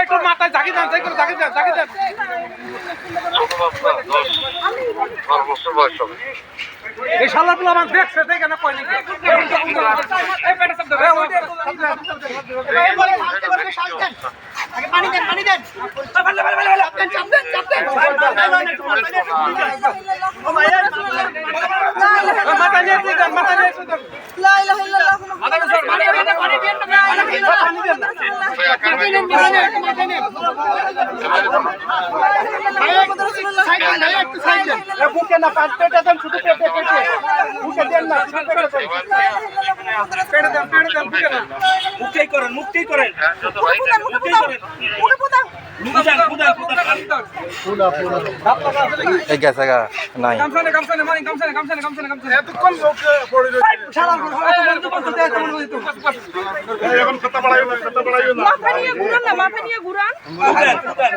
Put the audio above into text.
একটু মাথায় জাগি দেন, জাগি দেন। এই শালাগুলো আমার দেখছে, দেখে না কয় নাকি পানি দেন মাথা নিয়ে দেন, মাথা নিয়ে দেন। বুকে না পেটে দেন, শুধু পেটে বুকে দেন না, শুধু পেটে দেন, বুকে দেন। মুক্তি করেন এই গেছে গা নাই এতক্ষণ মাথা নিয়ে ঘুরান।